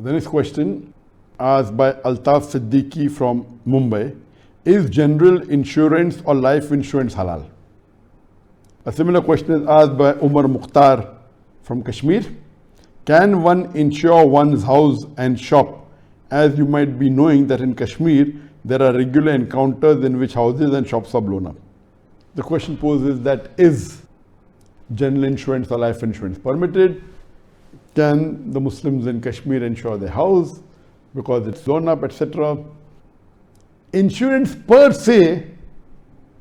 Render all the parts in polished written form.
The next question, asked by Altaf Siddiqui from Mumbai, is general insurance or life insurance halal? A similar question is asked by Umar Mukhtar from Kashmir. Can one insure one's house and shop? As you might be knowing that in Kashmir, there are regular encounters in which houses and shops are blown up. The question poses that is general insurance or life insurance permitted? Can the Muslims in Kashmir insure their house because it's blown up, etc.? Insurance per se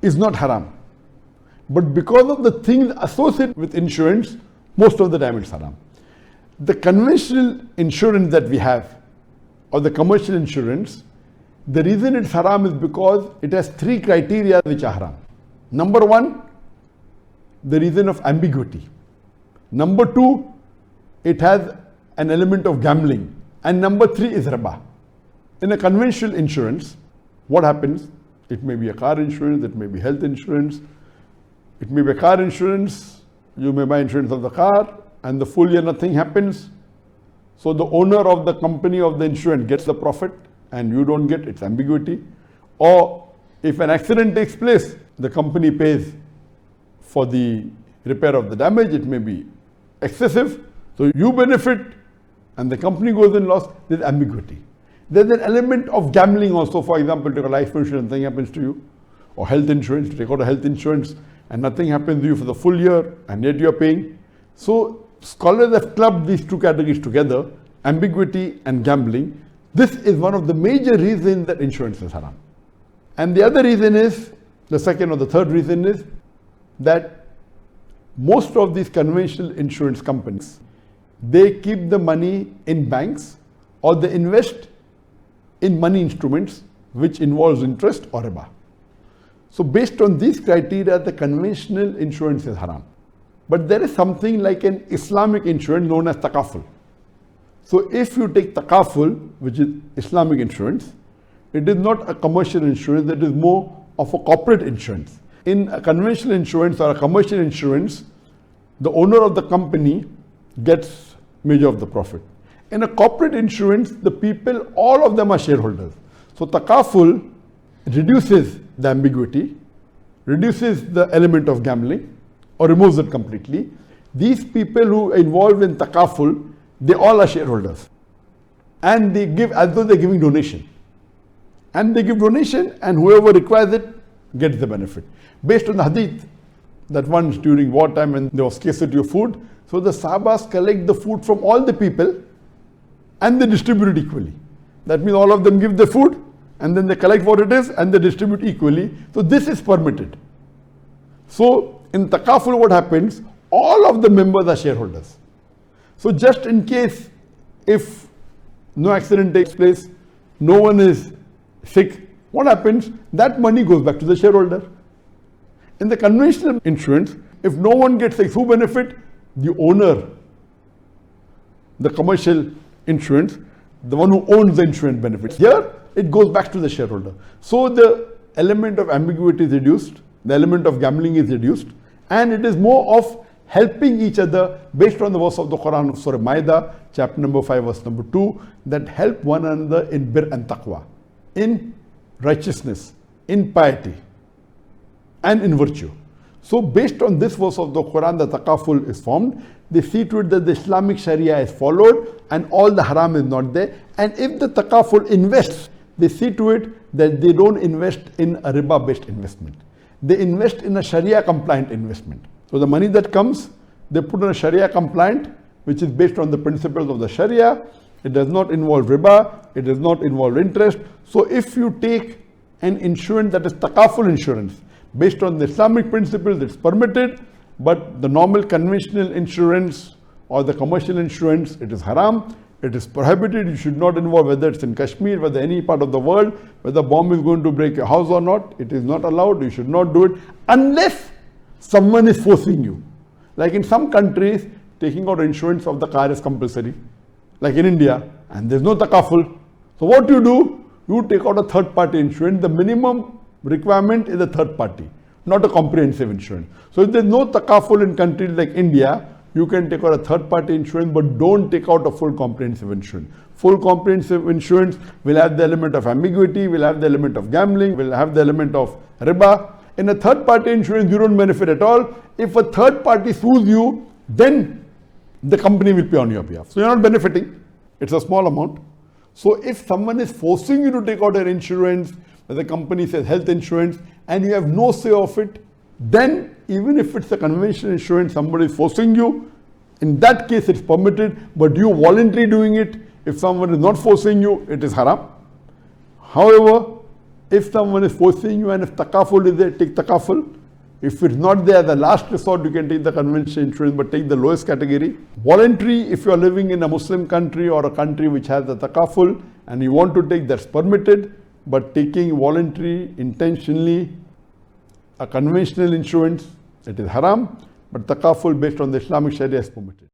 is not haram. But because of the things associated with insurance, most of the time it's haram. The conventional insurance that we have, or the commercial insurance, the reason it's haram is because it has three criteria which are haram. Number one, the reason of ambiguity. Number two, it has an element of gambling. And number three is riba. In a conventional insurance, what happens? It may be a car insurance, it may be health insurance, it may be a car insurance, you may buy insurance of the car, and the full year nothing happens. So the owner of the company of the insurance gets the profit and you don't get, it's ambiguity. Or if an accident takes place, the company pays for the repair of the damage, it may be excessive. So you benefit and the company goes in loss, there's ambiguity. There's an element of gambling also. For example, take a life insurance, nothing happens to you. Or health insurance, take out a health insurance and nothing happens to you for the full year and yet you're paying. So scholars have clubbed these two categories together, ambiguity and gambling. This is one of the major reasons that insurance is haram. And the other reason is, the second or the third reason is that most of these conventional insurance companies, they keep the money in banks or they invest in money instruments which involves interest or riba. So based on these criteria, the conventional insurance is haram. But there is something like an Islamic insurance known as takaful. So if you take takaful, which is Islamic insurance, it is not a commercial insurance, it is more of a corporate insurance. In a conventional insurance or a commercial insurance, the owner of the company gets major of the profit. In a corporate insurance, the people, all of them are shareholders. So takaful reduces the ambiguity, reduces the element of gambling, or removes it completely. These people who are involved in takaful, they all are shareholders. And they give as though they're giving donation. And they give donation and whoever requires it gets the benefit. Based on the hadith that once during wartime when there was scarcity of food, so the Sahabas collect the food from all the people and they distribute it equally. That means all of them give the food and then they collect what it is and they distribute equally. So this is permitted. So in takaful what happens? All of the members are shareholders. So just in case if no accident takes place, no one is sick, what happens? That money goes back to the shareholder. In the conventional insurance, if no one gets sick, who benefit? The owner. The commercial insurance, the one who owns the insurance benefits. Here, it goes back to the shareholder. So the element of ambiguity is reduced, the element of gambling is reduced, and it is more of helping each other based on the verse of the Quran of Surah Maida, chapter number 5, verse number 2, that help one another in bir and taqwa, in righteousness, in piety, and in virtue. So based on this verse of the Quran, the takaful is formed. They see to it that the Islamic Sharia is followed and all the haram is not there. And if the takaful invests, they see to it that they don't invest in a riba-based investment. They invest in a Sharia-compliant investment. So the money that comes, they put on a Sharia-compliant, which is based on the principles of the Sharia. It does not involve riba. It does not involve interest. So if you take an insurance that is takaful insurance, based on the Islamic principles, it's permitted, but the normal conventional insurance or the commercial insurance, it is haram, it is prohibited. You should not involve, whether it's in Kashmir, whether any part of the world, whether a bomb is going to break your house or not, it is not allowed. You should not do it unless someone is forcing you. Like in some countries, taking out insurance of the car is compulsory, like in India, and there's no takaful. So what do? You take out a third party insurance. The minimum requirement is a third party, not a comprehensive insurance. So if there's no takaful in countries like India, you can take out a third-party insurance, but don't take out a full comprehensive insurance. Full comprehensive insurance will have the element of ambiguity, will have the element of gambling, will have the element of riba. In a third-party insurance, you don't benefit at all. If a third party sues you, then the company will pay on your behalf. So you're not benefiting. It's a small amount. So if someone is forcing you to take out an insurance, where the company says health insurance, and you have no say of it, then even if it's a conventional insurance, somebody is forcing you, in that case it's permitted, but you voluntarily doing it, if someone is not forcing you, it is haram. However, if someone is forcing you and if takaful is there, take takaful. If it's not there, the last resort, you can take the conventional insurance, but take the lowest category. Voluntary, if you are living in a Muslim country or a country which has the takaful and you want to take, that's permitted. But taking voluntary, intentionally, a conventional insurance, it is haram. But takaful based on the Islamic Sharia is permitted.